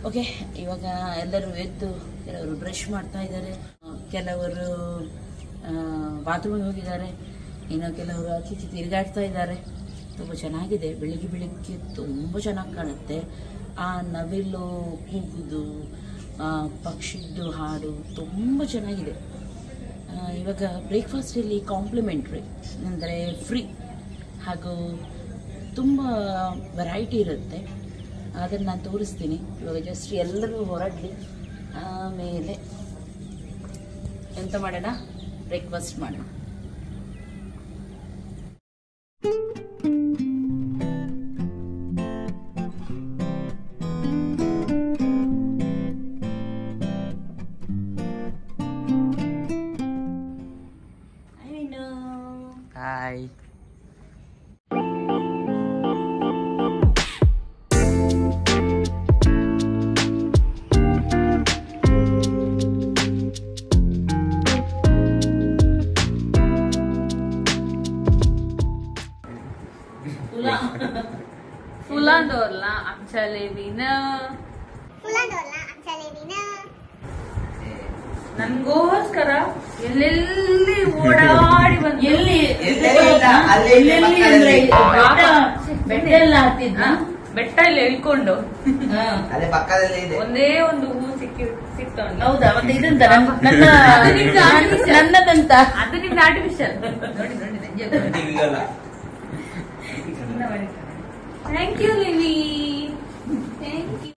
Okay, ಇವಾಗ ಎಲ್ಲರೂ ಎದ್ದು ಕೆಲವರು ಬ್ರಷ್ ಮಾಡ್ತಾ ಇದ್ದಾರೆ, ಕೆಲವರು ಬಾತ್ರೂಮಿಗೆ ಹೋಗಿದ್ದಾರೆ, ಇನ್ನು ಕೆಲವರು ಆಚೆ ಈಚೆ ತಿರುಗಾಡ್ತಾ ಇದ್ದಾರೆ. ತುಂಬ ಚೆನ್ನಾಗಿದೆ. ಬೆಳಿಗ್ಗೆ ತುಂಬ ಚೆನ್ನಾಗಿ ಕಾಣುತ್ತೆ. ಆ ನವಿಲು ಕೂಗುದು, ಪಕ್ಷಿದ್ದು ಹಾಡು ತುಂಬ ಚೆನ್ನಾಗಿದೆ. ಇವಾಗ ಬ್ರೇಕ್ಫಾಸ್ಟಲ್ಲಿ ಕಾಂಪ್ಲಿಮೆಂಟ್ರಿ ಅಂದರೆ ಫ್ರೀ, ಹಾಗೂ ತುಂಬ ವೆರೈಟಿ ಇರುತ್ತೆ. ಅದನ್ನು ನಾನು ತೋರಿಸ್ತೀನಿ. ಇವಾಗ ಜಸ್ಟ್ ಎಲ್ಲರೂ ಹೊರಡಲಿ, ಆಮೇಲೆ ಎಂತ ಮಾಡೋಣ, ಬ್ರೇಕ್ಫಾಸ್ಟ್ ಮಾಡೋಣ. ಹಾಯ್. Fulandorla Amchalevina. ನನಗೋಸ್ಕರ ಎಲ್ಲೆಲ್ಲಿ ಓಡಾಡಿ ಬಂದು ಬೆಟ್ಟ ಎಲ್ಲ ಹತ್ತಿದ್ನ, ಬೆಟ್ಟ ಎಲ್ಲ ಇಳ್ಕೊಂಡು ಒಂದೇ ಒಂದು ಹೂ ಸಿಕ್ತ. ಹೌದಾ? ಮತ್ತೆ ಇದಂತ ನನ್ನದಂತ, ಅದು ನಿಮ್ದು ಆರ್ಟಿಫಿಷಿಯಲ್. ನೋಡಿ. Thank you Lily, thank you.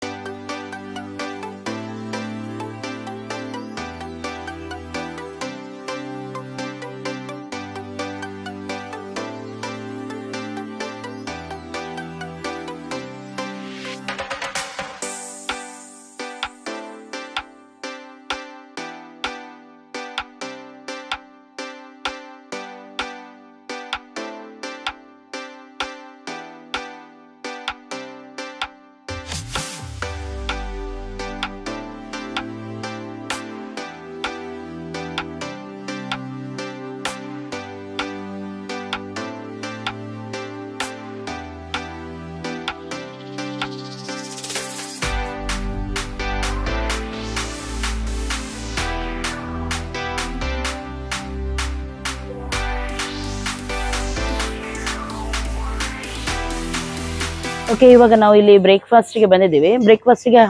Okay, ಇವಾಗ ನಾವು ಇಲ್ಲಿ ಬ್ರೇಕ್ಫಾಸ್ಟಿಗೆ ಬಂದಿದ್ದೀವಿ. ಬ್ರೇಕ್ಫಾಸ್ಟಿಗೆ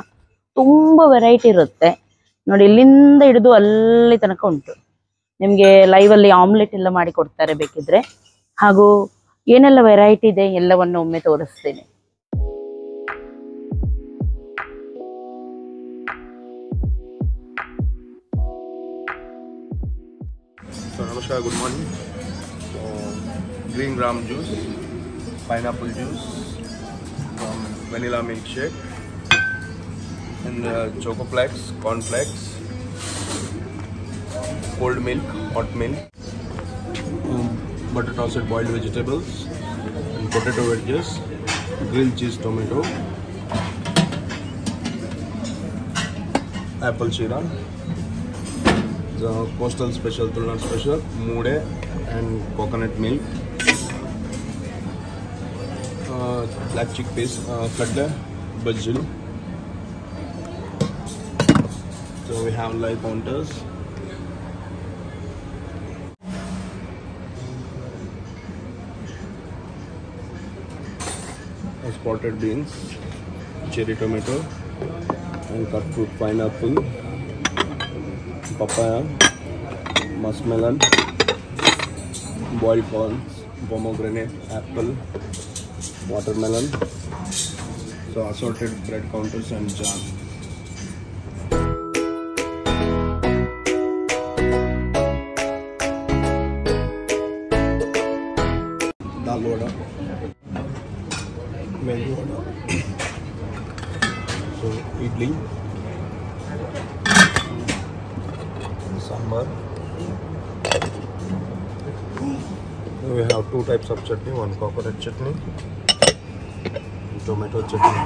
ತುಂಬ ವೆರೈಟಿ ಇರುತ್ತೆ ನೋಡಿ. ಇಲ್ಲಿಂದ ಹಿಡಿದು ಅಲ್ಲಿ ತನಕ ಉಂಟು. ನಿಮಗೆ ಲೈವಲ್ಲಿ ಆಮ್ಲೆಟ್ ಎಲ್ಲ ಮಾಡಿ ಕೊಡ್ತಾರೆ ಬೇಕಿದ್ರೆ, ಹಾಗೂ ಏನೆಲ್ಲ ವೆರೈಟಿ ಇದೆ ಎಲ್ಲವನ್ನು ಒಮ್ಮೆ ತೋರಿಸ್ತೀನಿ. ನಮಸ್ಕಾರ, good morning. Green gram juice, pineapple juice, vanilla milkshake, and choco flakes, corn flakes, cold milk, hot milk, butter toasted boiled vegetables, and potato wedges, grilled cheese tomato, apple sheera, the coastal special, Tulna special, moode and coconut milk. Black chickpeas, kadle, bajil. So we have live counters. Spotted beans, cherry tomato, and cut fruit, pineapple, papaya, muskmelon, boiled corns, pomegranate, apple, watermelon. So assorted bread counters and jam. Dal vada, menu vada. So idli, sambar. We have two types of chutney, one coconut chutney, tomato chutney,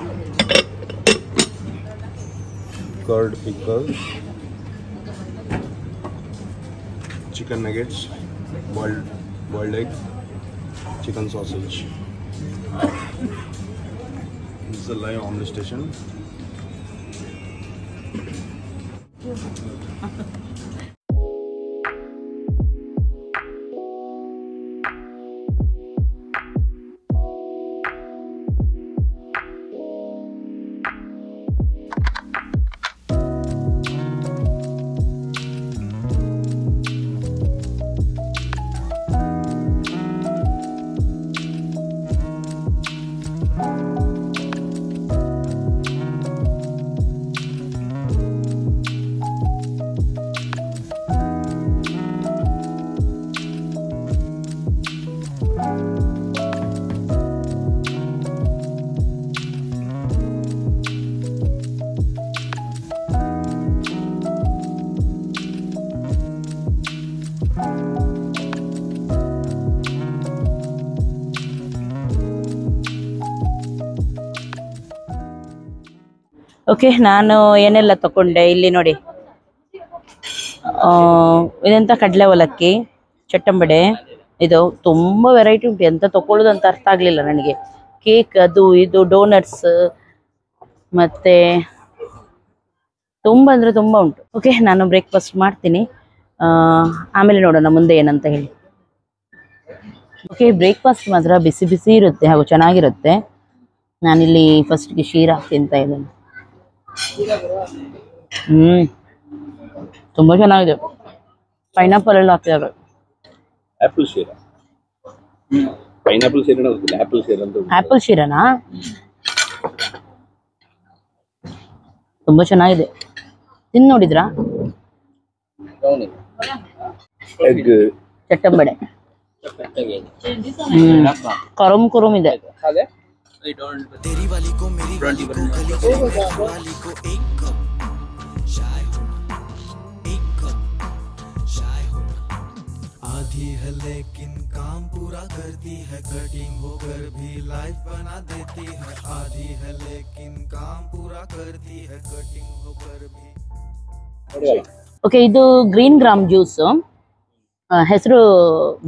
curd pickles, chicken nuggets, boiled egg, chicken sausage. This is a live omelette station. Okay, ನಾನು ಏನೆಲ್ಲ ತಗೊಂಡೆ ಇಲ್ಲಿ ನೋಡಿ. ಇದೆಂತ ಕಡಲೆ ಅವಲಕ್ಕಿ, ಚಟ್ಟಂಬಡೆ, ಇದು ತುಂಬ ವೆರೈಟಿ ಉಂಟು. ಎಂತ ತಗೊಳ್ಳೋದು ಅಂತ ಅರ್ಥ ಆಗಲಿಲ್ಲ ನನಗೆ. ಕೇಕ್, ಅದು ಇದು, ಡೋನಟ್ಸ್, ಮತ್ತೆ ತುಂಬ ಅಂದರೆ ತುಂಬ ಉಂಟು. ಓಕೆ, ನಾನು ಬ್ರೇಕ್ಫಾಸ್ಟ್ ಮಾಡ್ತೀನಿ, ಆಮೇಲೆ ನೋಡೋಣ ಮುಂದೆ ಏನಂತ ಹೇಳಿ. ಓಕೆ, ಬ್ರೇಕ್ಫಾಸ್ಟ್ ಮಾತ್ರ ಬಿಸಿ ಬಿಸಿ ಇರುತ್ತೆ ಹಾಗೂ ಚೆನ್ನಾಗಿರುತ್ತೆ. ನಾನಿಲ್ಲಿ ಫಸ್ಟ್ಗೆ ಶೀರಾ ತಿಂತಾ ಇದ್ದೇನೆ. ತುಂಬ ಚೆನ್ನಾಗಿದೆ. ಪೈನಾಪಲ್ ಎಲ್ಲ ಹಾಕಿದ್ದಾರೆ. ಆಪಲ್ ಶೀರಾ, ಪೈನಾಪಲ್ ಶೀರಾ, ಆಪಲ್ ಶೀರಾ ಅಂತ. ಆಪಲ್ ಶೀರಾನಾ? ತುಂಬ ಚೆನ್ನಾಗಿದೆ. ತಿಂದು ನೋಡಿದ್ರಾ? ಚಟ್ಟಂಬಡೆ ಕರುಮ್ ಕುರುಮ್ ಇದೆ. तेरी वाली को मेरी वाली को गली को वाली को एक कप चाय होना, एक कप चाय होना। आधी है लेकिन काम पूरा करती है, कटिंग होकर भी लाइफ बना देती है। आधी है लेकिन काम पूरा करती है, कटिंग होकर भी। ಓಕೆ, ಇದು ಗ್ರೀನ್ ಗ್ರಾಮ್ ಜ್ಯೂಸ್. ಹೆಸರು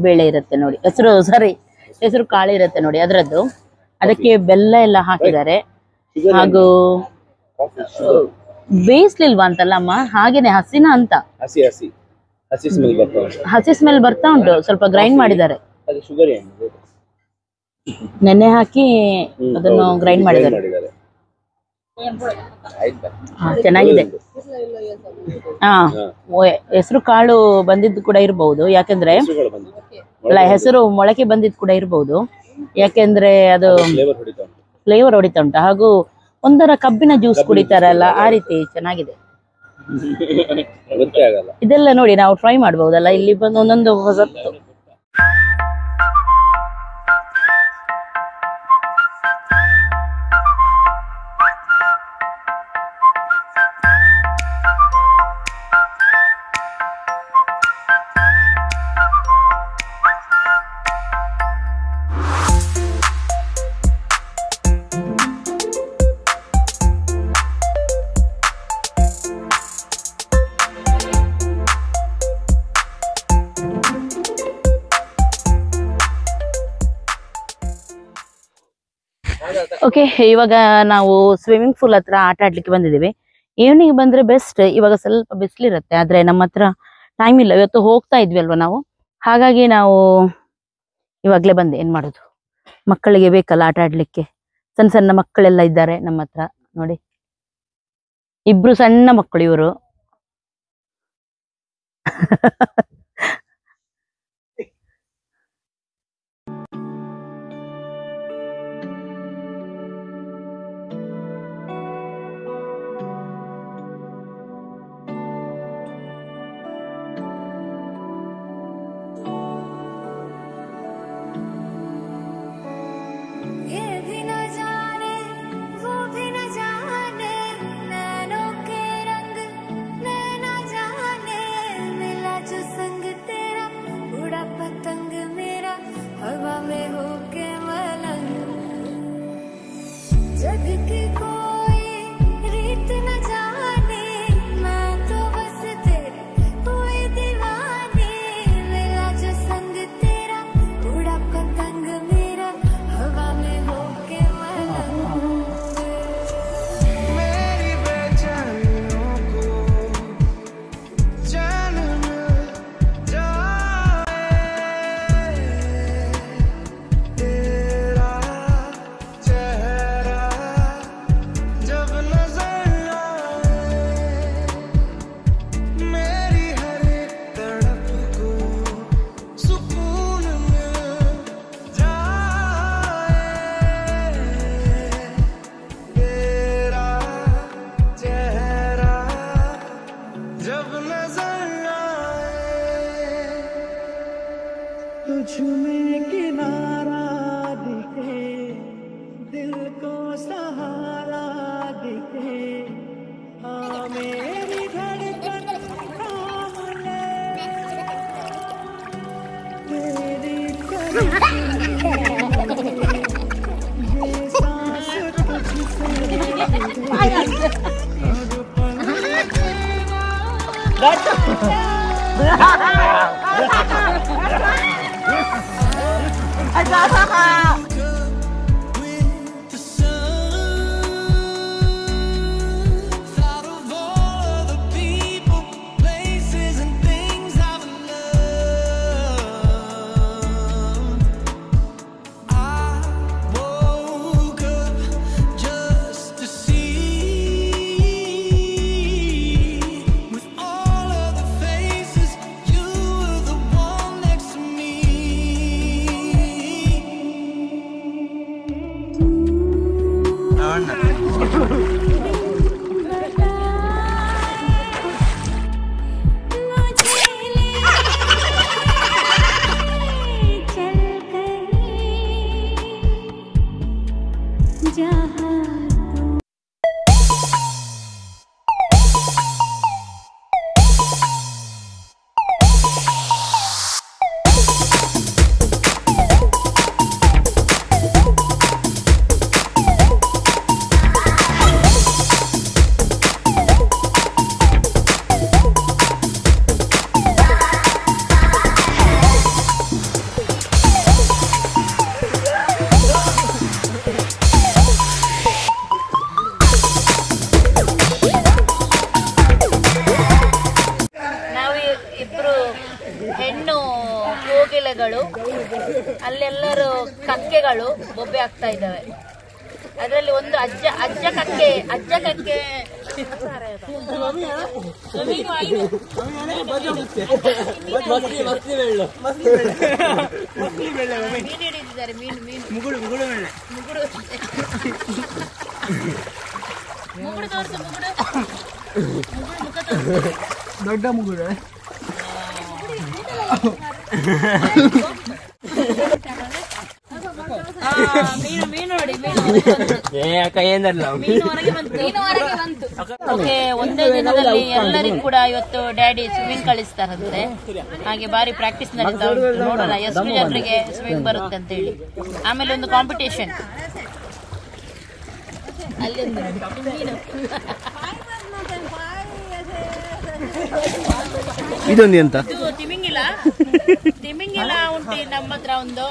ಬೇಳೆ ಇರುತ್ತೆ ನೋಡಿ, ಹೆಸರು ಕಾಳು ಇರುತ್ತೆ ನೋಡಿ, ಅದರದ್ದು. ಅದಕ್ಕೆ ಬೆಲ್ಲ ಎಲ್ಲ ಹಾಕಿದ್ದಾರೆ. ಹಾಗೂ ಬೇಯಿಸ್ಲಿಲ್ವಾ ಅಂತಲ್ಲ ಅಮ್ಮ, ಹಾಗೇನೆ ಹಸಿನ ಅಂತ. ಹಸಿ ಸ್ಮೆಲ್ ಬರ್ತಾ ಉಂಟು. ಸ್ವಲ್ಪ ಗ್ರೈಂಡ್ ಮಾಡಿದ್ದಾರೆ, ನೆನೆ ಹಾಕಿ ಅದನ್ನು ಗ್ರೈಂಡ್ ಮಾಡಿದ್ದಾರೆ. ಚೆನ್ನಾಗಿದೆ. ಹೆಸರು ಕಾಳು ಬಂದಿದ್ದು ಕೂಡ ಇರಬಹುದು, ಯಾಕೆಂದ್ರೆ ಅಲ್ಲ, ಹೆಸರು ಮೊಳಕೆ ಬಂದಿದ್ದು ಕೂಡ ಇರಬಹುದು, ಯಾಕೆಂದ್ರೆ ಅದು ಫ್ಲೇವರ್ ಹೊಡಿತಾ ಉಂಟು. ಹಾಗೂ ಒಂದರ ಕಬ್ಬಿನ ಜ್ಯೂಸ್ ಕುಡಿತಾರಲ್ಲ, ಆ ರೀತಿ ಚೆನ್ನಾಗಿದೆ. ಇದೆಲ್ಲ ನೋಡಿ ನಾವು ಟ್ರೈ ಮಾಡಬಹುದಲ್ಲ, ಇಲ್ಲಿ ಬಂದು ಒಂದೊಂದು ಹೊಸತ್ತು. ಓಕೆ, ಇವಾಗ ನಾವು ಸ್ವಿಮ್ಮಿಂಗ್ ಪೂಲ್ ಹತ್ರ ಆಟ ಆಡ್ಲಿಕ್ಕೆ ಬಂದಿದ್ದೀವಿ. ಈವ್ನಿಂಗ್ ಬಂದ್ರೆ ಬೆಸ್ಟ್. ಇವಾಗ ಸ್ವಲ್ಪ ಬಿಸಿಲಿರುತ್ತೆ, ಆದ್ರೆ ನಮ್ಮ ಹತ್ರ ಟೈಮ್ ಇಲ್ಲ. ಇವತ್ತು ಹೋಗ್ತಾ ಇದ್ವಿ ಅಲ್ವಾ ನಾವು, ಹಾಗಾಗಿ ನಾವು ಇವಾಗ್ಲೇ ಬಂದೆ. ಏನ್ ಮಾಡೋದು, ಮಕ್ಕಳಿಗೆ ಬೇಕಲ್ಲ ಆಟ ಆಡ್ಲಿಕ್ಕೆ. ಸಣ್ಣ ಸಣ್ಣ ಮಕ್ಕಳೆಲ್ಲ ಇದ್ದಾರೆ ನಮ್ಮ ಹತ್ರ ನೋಡಿ, ಇಬ್ರು ಸಣ್ಣ ಮಕ್ಕಳು ಇವರು. just ಅಲ್ಲೆಲ್ಲರೂ ಕಕ್ಕೆಗಳು ಬೊಬ್ಬೆ ಆಗ್ತಾ ಇದ್ದಾವೆ. ಅದರಲ್ಲಿ ಒಂದು ಅಜ್ಜ ಕಕ್ಕೆ ಮೀನು ಹಿಡಿದಿದ್ದಾರೆ. ಮುಗುಳು ತೋರಿಸು, ಮುಖ ತೋರಿಸು. ದೊಡ್ಡ ಮುಗುಳು ಮೀನು ನೋಡಿ, ಒಂದೇ ದಿನದಲ್ಲಿ ಎಲ್ಲರಿಗೂ ಕೂಡ ಇವತ್ತು ಡ್ಯಾಡಿ ಸ್ವಿಮ್ಮಿಂಗ್ ಕಳಿಸ್ತಾರಂತೆ. ಹಾಗೆ ಬಾರಿ ಪ್ರಾಕ್ಟೀಸ್ ನಡೀತಾ ಉಂಟು. ನೋಡೋಣ ಎಷ್ಟು ಜನರಿಗೆ ಸ್ವಿಮ್ಮಿಂಗ್ ಬರುತ್ತೆ ಅಂತ ಹೇಳಿ. ಆಮೇಲೆ ಒಂದು ಕಾಂಪಿಟೇಷನ್ ಅಲ್ಲಿ ಇದೊಂದು ಎಂತ ತಿಮಿಂಗಿಲ ಉಂಟು ನಮ್ಮ ಹತ್ರ ಒಂದು.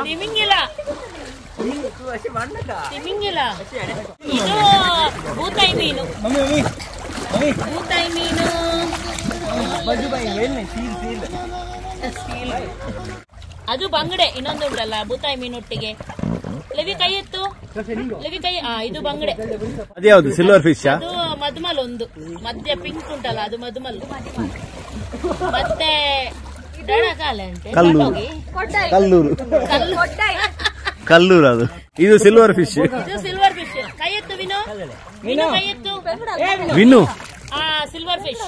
ತಿಮಿಂಗಿಲ ಇದು ಬೂತಾಯಿ ಮೀನು. ಅದು ಬಂಗಡೆ. ಇನ್ನೊಂದು ಉಂಟಲ್ಲ ಬೂತಾಯಿ ಮೀನೊಟ್ಟಿಗೆ. ಲೆವಿ ಕೈ ಎತ್ತು, ಲೆವಿ ಕೈ. ಇದು ಬಂಗಡೆ. ಅದ್ಯಾವುದು ಸಿಲ್ವರ್ ಫಿಶ್? ಅದು ಮಧುಮಲ್. ಒಂದು ಮಧ್ಯ ಪಿಂಕ್ ಉಂಟಲ್ಲ ಅದು ಮಧುಮಲ್. ಮತ್ತೆ ಕಲ್ಲೂರು ಅದು. ಇದು ಸಿಲ್ವರ್ ಫಿಶ್. ಇದು ಸಿಲ್ವರ್ ಫಿಶ್. ಕೈ ಎತ್ತು ವಿನು, ಕೈ ಎತ್ತು ವಿನು. Silver fish.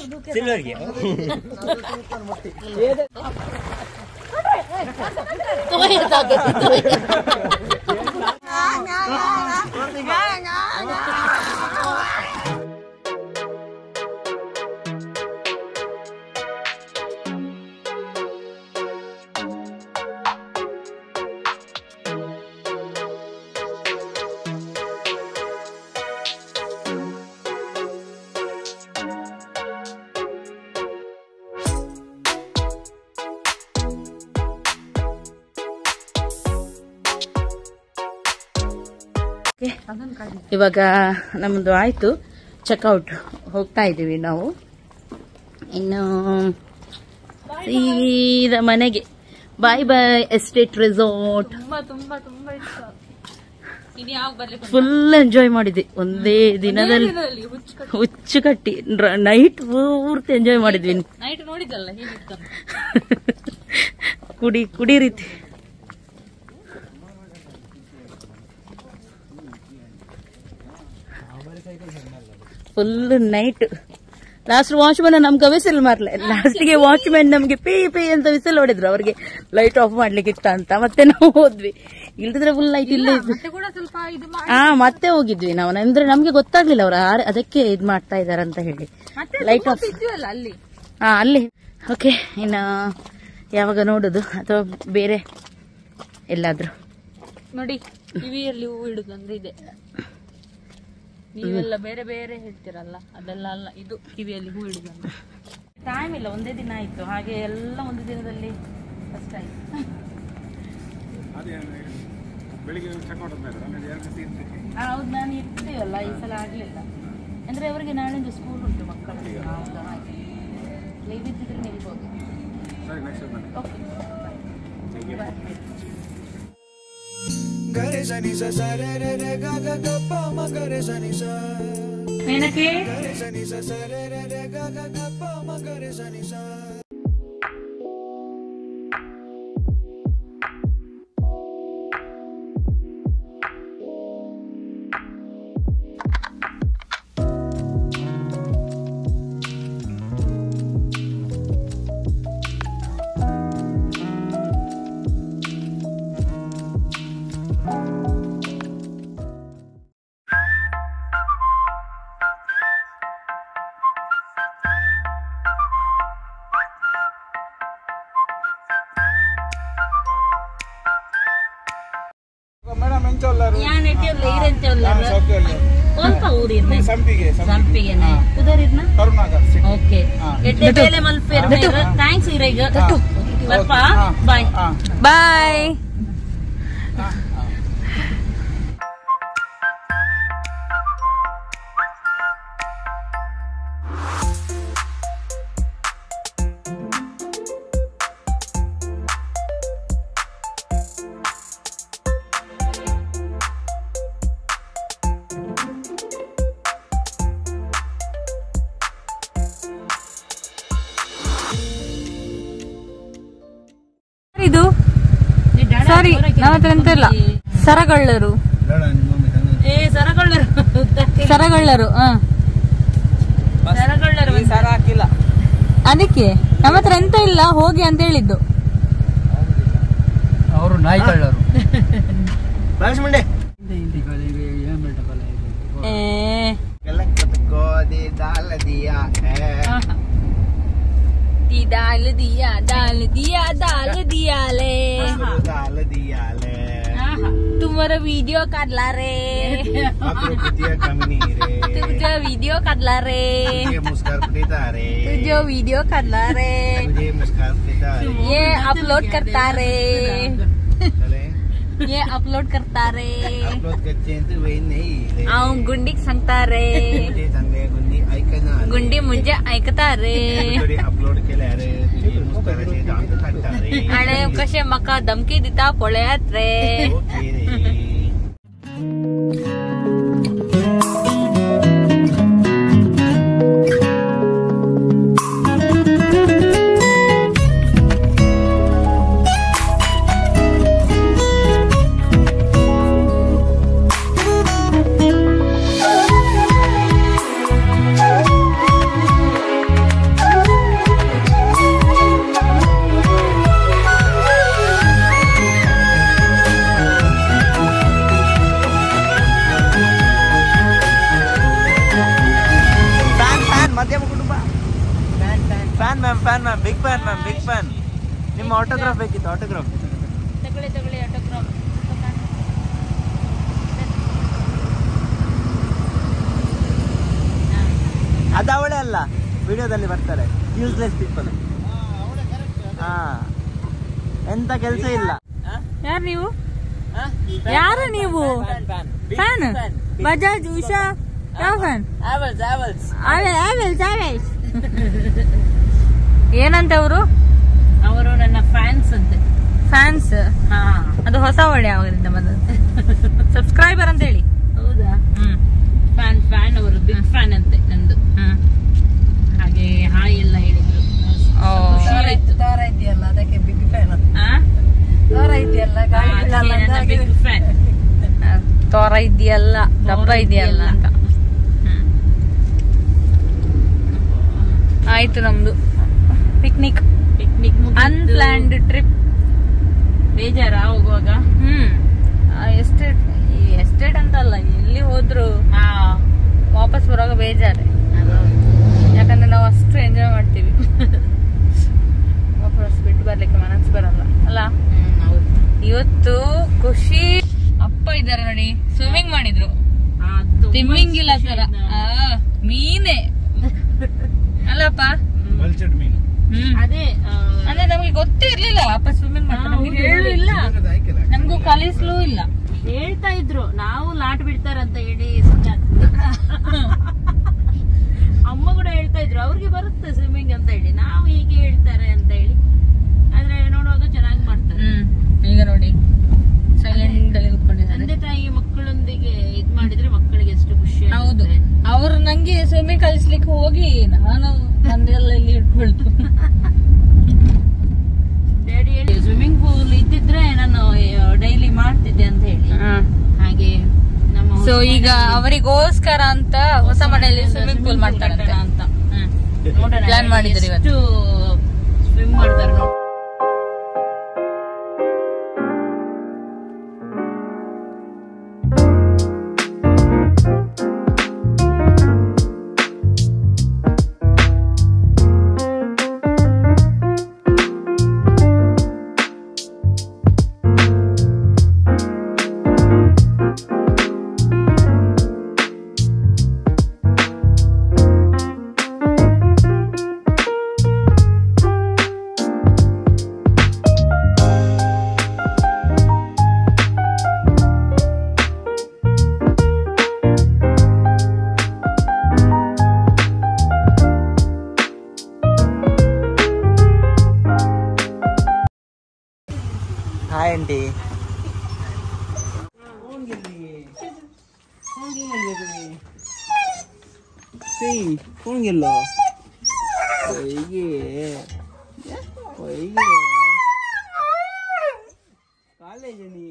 ಇವಾಗ ನಮ್ದು ಆಯ್ತು, ಚೆಕ್ಔಟ್ ಹೋಗ್ತಾ ಇದೀವಿ ನಾವು. ಇನ್ನು ಸೀದಾ ಮನೆಗೆ. ಬಾಯ್ ಬಾಯ್ ಎಸ್ಟೇಟ್ ರೆಸಾರ್ಟ್. ಫುಲ್ ಎಂಜಾಯ್ ಮಾಡಿದ್ವಿ ಒಂದೇ ದಿನದಲ್ಲಿ. ಹುಚ್ಚು ಕಟ್ಟಿ ನೈಟ್ ಪೂರ್ತಿ ಎಂಜಾಯ್ ಮಾಡಿದ್ವಿ. ನೈಟ್ ನೋಡಿದ್ದಲ್ಲ ಕುಡಿ ರೀತಿ. Full night. ಲಾಸ್ಟ್ ವಾಚ್ಮನ್ ನಮ್ಗೆ ವಿಸಿಲ್ ಮಾರ್ಲೆ. ಲಾಸ್ಟ್ಗೆ ವಾಚ್ಮನ್ ನಮ್ಗೆ ಪೇ ಅಂತ ವಿಸಿಲ್ ಹೊಡೆದ್ರು. ಅವ್ರಿಗೆ ಲೈಟ್ ಆಫ್ ಮಾಡ್ಲಿಕ್ಕೆ ಇಷ್ಟ ಅಂತ. ಮತ್ತೆ ನಾವು ಹೋದ್ವಿ. ಇಲ್ದಿದ್ರೆ ಫುಲ್ ಲೈಟ್ ಇಲ್ಲೇ ಇದ್ವಿ. ಮತ್ತೆ ಹೋಗಿದ್ವಿ ನಾವು. ಅಂದ್ರೆ ನಮ್ಗೆ ಗೊತ್ತಾಗ್ಲಿಲ್ಲ ಅವ್ರು ಅದಕ್ಕೆ ಇದ್ ಮಾಡ್ತಾ ಇದಾರೆ ಅಂತ ಹೇಳಿ ಲೈಟ್ ಆಫ್. ಅಲ್ಲಿ ಓಕೆ. ಇನ್ನ ಯಾವಾಗ ನೋಡುದು ಅಥವಾ ಬೇರೆ ಎಲ್ಲಾದ್ರೂ? ನೋಡಿ ಕಿವಿಯಲ್ಲಿ ಹೂ ಇಡುದಂದ್ರೆ ಇದೆ. ನೀವೆಲ್ಲ ಬೇರೆ ಬೇರೆ ಹೇಳ್ತೀರಲ್ಲ, ಅದೆಲ್ಲ ಅಲ್ಲ, ಇದು ಕಿವಿಯಲ್ಲಿ ಹೂ ಇಡುದಂದ್ರೆ. ಟೈಮ್ ಇಲ್ಲ, ಒಂದೇ ದಿನ ಆಯ್ತು, ಹಾಗೆ ಎಲ್ಲ ಒಂದು ದಿನದಲ್ಲಿ ಕಷ್ಟ ಆಯ್ತು. ಹೌದು, ನಾನು ಇರ್ತೀವಲ್ಲ, ಈ ಸಲ ಆಗ್ಲಿಲ್ಲ ಅಂದ್ರೆ ಅವರಿಗೆ ನಾಳೆಂದು ಸ್ಕೂಲ್ ಉಂಟು ಮಕ್ಕಳಿಗೆ. ಹಾಗೆ ಲೀವ್ ಇದ್ದಿದ್ರೆ ನಿಲ್ಬೋದು. ಏನಕ್ಕೆ ಥ್ಯಾಂಕ್ಸ್ ಇರಗ ಬಾಯ್ ಬಾಯ್. ಇದು ಸಾರಿ, ನಮ್ಮ ಹತ್ರ ಎಂತ ಇಲ್ಲ. ಸರಗಳ್ಳರು, ಸರಗಳ್ಳರು, ಸರಗಳ್ಳರು, ಸರಗಳ್ಳರು ಸರ ಹಾಕಿಲ್ಲ ಅದಕ್ಕೆ ನಮ್ಮ ಹತ್ರ ಎಂತ ಇಲ್ಲ, ಹೋಗಿ ಅಂತ ಹೇಳಿದ್ದು. ಅವರು ನಾಯಿ ಕಳ್ಳರು. दाल दिया दाल दिया दाल दिया ले दाल दिया ले तुम्हारा वीडियो काढला रे तुझा वीडियो काढला रे तुझा वीडियो काढला रे ये अपलोड करता रे ये अपलोड करता रे गुंडी सांगता रे गुंडी म्हणजे ऐकता रे आणि कसे मका धमकी दिता पळ्यात रे. ಮಧ್ಯಮ ಕುಟುಂಬ fan ma'am, fan ma'am, big fan ma'am, big fan. ನಿಮ್ಮ ಆಟೋಗ್ರಾಫ್ ಬೇಕಿತ್ತು, ಆಟೋಗ್ರಾಫ್ ತಗೊಳ್ಳಿ ಆಟೋಗ್ರಾಫ್. ಅದವಳೆ ಅಲ್ಲ, ವಿಡಿಯೋದಲ್ಲಿ ಬರ್ತಾರೆ ಯೂಸ್ಲೆಸ್ ಪೀಪಲ್. ಹಾ, ಎಂತ ಕೆಲಸ ಇಲ್ಲ. ಯಾರು ನೀವು? ಯಾರು ನೀವು? ಫ್ಯಾನ್ ಬಜಾಜ್, ಉಷಾ, ಯಾವ ಫ್ಯಾನ್? ಏನಂತ ಅವರು? ಅವರು ನನ್ನ ಫ್ಯಾನ್ಸ್ ಅಂತೆ. ಫ್ಯಾನ್ಸ್? ಅದು ಹೊಸ ಒಳ್ಳೆ ಅವರಿಂದ ಬಂದದ್ದು. ಸಬ್ಸ್ಕ್ರೈಬರ್ ಅಂತ ಹೇಳಿ. ಹೌದಾ? ಫ್ಯಾನ್ ಫ್ಯಾನ್ ಅವರು ಬಿಗ್ ಫ್ಯಾನ್ ಅಂತೆ ನಂದು. ಹಾಗೆ ಹಾಯ್ ಎಲ್ಲ ಹೇಳಿದ್ರು. ತೋರ ಇದೆಯಲ್ಲ ಅದಕ್ಕೆ ಬಿಗ್ ಫ್ಯಾನ್. ತೋರ ಇದೆಯಲ್ಲ ಬಿಗ್ ಫ್ಯಾನ್. ತೋರ ಇದೆಯಲ್ಲ, ದಪ್ಪ ಇದೆಯಲ್ಲ ಅಂತ. ಆಯ್ತು ನಮ್ದು ಪಿಕ್ನಿಕ್ ಅನ್ಪ್ಲಾನ್ಡ್ ಟ್ರಿಪ್. ಬೇಜಾರ ಹೋಗುವಾಗ? ಎಸ್ಟೇಟ್ ಅಂತಲ್ಲ, ಎಲ್ಲಿ ಹೋದ್ರು ವಾಪಸ್ ಬರುವಾಗ ಬೇಜಾರೆ. ಯಾಕಂದ್ರೆ ನಾವು ಅಷ್ಟು ಎಂಜಾಯ್ ಮಾಡ್ತೀವಿ. ಬಿಟ್ಟು ಬರ್ಲಿಕ್ಕೆ ಮನಸ್ಸು ಬರಲ್ಲ ಅಲ್ಲ. ಇವತ್ತು ಖುಷಿ ಅಪ್ಪ ಇದಾರೆ ನೋಡಿ, ಸ್ವಿಮ್ಮಿಂಗ್ ಮಾಡಿದ್ರು. ಸ್ವಿಮ್ಮಿಂಗ್ ಇಲ್ಲ ತರ ಮೀನೆ ಅಲ್ಲಪ್ಪ, ಅದೇ ಅಂದ್ರೆ ನಮ್ಗೆ ಗೊತ್ತೇ ಇರ್ಲಿಲ್ಲ ಅಪ್ಪ ಸ್ವಿಮ್ಮಿಂಗ್ ಮಾಡ್ತಾರೆ, ನಮ್ಗೆ ಹೇಳು ಇಲ್ಲ, ನಮ್ಗೂ ಕಲಿಸ್ಲೂ ಇಲ್ಲ. ಹೇಳ್ತಾ ಇದ್ರು ನಾವು ಲಾಟ್ ಬಿಡ್ತಾರಂತ ಹೇಳಿ. ಅಮ್ಮ ಕೂಡ ಹೇಳ್ತಾ ಇದ್ರು ಅವ್ರಿಗೆ ಬರುತ್ತೆ ಸ್ವಿಮ್ಮಿಂಗ್ ಅಂತ ಹೇಳಿ, ನಾವು ಹೀಗೆ ಹೇಳ್ತಾರೆ ಅಂತ ಹೇಳಿ. ಆದ್ರೆ ನೋಡುವಾಗ ಚೆನ್ನಾಗಿ ಮಾಡ್ತಾರೆ. ಈಗ ನೋಡಿ ಸೈಲೆಂಟ್ ಅಲ್ಲಿ ಕೂತ್ಕೊಂಡಿದ್ದಾರೆ. ತಂದೆ ತಾಯಿ ಮಕ್ಕಳೊಂದಿಗೆ ಇದ್ ಮಾಡಿದ್ರೆ ಮಕ್ಕಳಿಗೆ ಎಷ್ಟು ಖುಷಿ. ಹೌದು, ಅವ್ರು ನಂಗೆ ಸ್ವಿಮ್ಮಿಂಗ್ ಕಲಿಸ್ಲಿಕ್ಕೆ ಹೋಗಿ ನಾನು ನಂದೆಲ್ಲ ಇಲ್ಲಿ ಇಟ್ಕೊಳ್ತು. ಡ್ಯಾಡಿ ಹೇಳಿ ಸ್ವಿಮ್ಮಿಂಗ್ ಪೂಲ್ ಇದ್ದಿದ್ರೆ ನಾನು ಡೈಲಿ ಮಾಡ್ತಿದ್ದೆ ಅಂತ ಹೇಳಿ. ಹಾಗೆ ನಮ್ಮ ಸೊ ಈಗ ಅವರಿಗೋಸ್ಕರ ಅಂತ ಹೊಸ ಮನೆಯಲ್ಲಿ ಸ್ವಿಮ್ಮಿಂಗ್ ಪೂಲ್ ಮಾಡ್ತಾರಂತೆ ಅಂತ ಪ್ಲಾನ್ ಮಾಡಿದ್ರು. ಇವತ್ತು ಸ್ವಿಮ್ ಮಾಡ್ತಾರೆ ನೋಡಿ. Hi aunty. ಫೋನ್ ಗೆಲ್ಲೋ ಕಾಲೇಜ್ ನೀ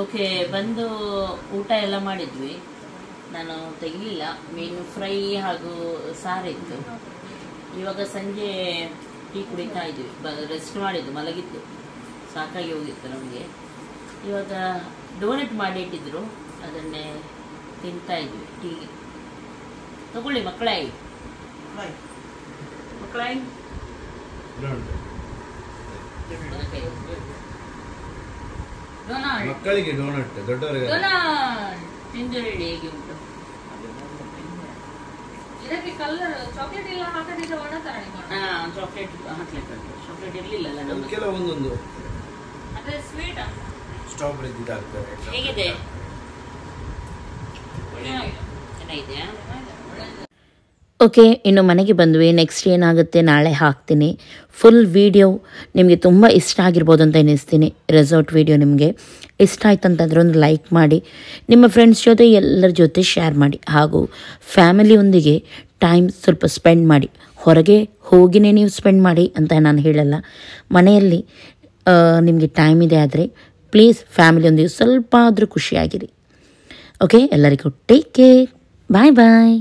ಓಕೆ, ಬಂದು ಊಟ ಎಲ್ಲ ಮಾಡಿದ್ವಿ. ನಾನು ತೆಗಿಲಿಲ್ಲ, ಮೀನು ಫ್ರೈ ಹಾಗೂ ಸಾರಿತ್ತು. ಇವಾಗ ಸಂಜೆ ಟೀ ಕುಡಿತಾ ಇದ್ವಿ, ರೆಸ್ಟ್ ಮಾಡಿದ್ದು, ಮಲಗಿದ್ದು, ಸಾಕಾಗಿ ಹೋಗಿತ್ತು ನಮಗೆ. ಇವಾಗ ಡೋನೆಟ್ ಮಾಡಿ ಇಟ್ಟಿದ್ರು, ಅದನ್ನೇ ತಿಂತಾ ಇದ್ವಿ ಟೀಗೆ. ತಗೊಳ್ಳಿ ಮಕ್ಕಳಾಯಿ ಮಕ್ಕಳಾಯಿ. ಮಕ್ಕಳಿಗೆ ಡೋನಟ್, ದೊಡ್ಡವರಿಗೆ ತಿಂದು ಹೇಳಿ ಹೇಗೆ ಉಂಟು. ಇದಕ್ಕೆ ಕಲರ್ ಚಾಕ್ಲೇಟ್ ಎಲ್ಲ ಹಾಕದಿದ್ರೆ ಒಣ ತರ ಚಾಕ್ಲೇಟ್ ಹಾಕ್ಲಿಕ್ಕೆ, ಚಾಕ್ಲೇಟ್ ಇರ್ಲಿಲ್ಲ ನಮ್ಗೆ. ಕೆಲವೊಂದೊಂದು ಅದೇ ಸ್ವೀಟ್ ಸ್ಟ್ರಾಬೆರಿ ಇದಾಗ್ತದೆ. ಹೇಗಿದೆ? ಚೆನ್ನಾಗಿದೆಯಾ? ಓಕೆ, ಇನ್ನು ಮನೆಗೆ ಬಂದ್ವಿ. ನೆಕ್ಸ್ಟ್ ಏನಾಗುತ್ತೆ ನಾಳೆ ಹಾಕ್ತೀನಿ. ಫುಲ್ ವಿಡಿಯೋ ನಿಮಗೆ ತುಂಬ ಇಷ್ಟ ಆಗಿರ್ಬೋದು ಅಂತ ಎನಿಸ್ತೀನಿ. ರೆಸಾರ್ಟ್ ವಿಡಿಯೋ ನಿಮಗೆ ಇಷ್ಟ ಆಯ್ತು ಅಂತಂದರೆ ಒಂದು ಲೈಕ್ ಮಾಡಿ, ನಿಮ್ಮ ಫ್ರೆಂಡ್ಸ್ ಜೊತೆ ಎಲ್ಲರ ಜೊತೆ ಶೇರ್ ಮಾಡಿ, ಹಾಗೂ ಫ್ಯಾಮಿಲಿಯೊಂದಿಗೆ ಟೈಮ್ ಸ್ವಲ್ಪ ಸ್ಪೆಂಡ್ ಮಾಡಿ. ಹೊರಗೆ ಹೋಗಿನೇ ನೀವು ಸ್ಪೆಂಡ್ ಮಾಡಿ ಅಂತ ನಾನು ಹೇಳಲ್ಲ. ಮನೆಯಲ್ಲಿ ನಿಮಗೆ ಟೈಮ್ ಇದೆ ಆದರೆ ಪ್ಲೀಸ್ ಫ್ಯಾಮಿಲಿಯೊಂದಿಗೆ ಸ್ವಲ್ಪ ಆದರೂ ಖುಷಿಯಾಗಿರಿ. ಓಕೆ, ಎಲ್ಲರಿಗೂ ಟೇಕ್ ಕೇರ್, ಬಾಯ್ ಬಾಯ್.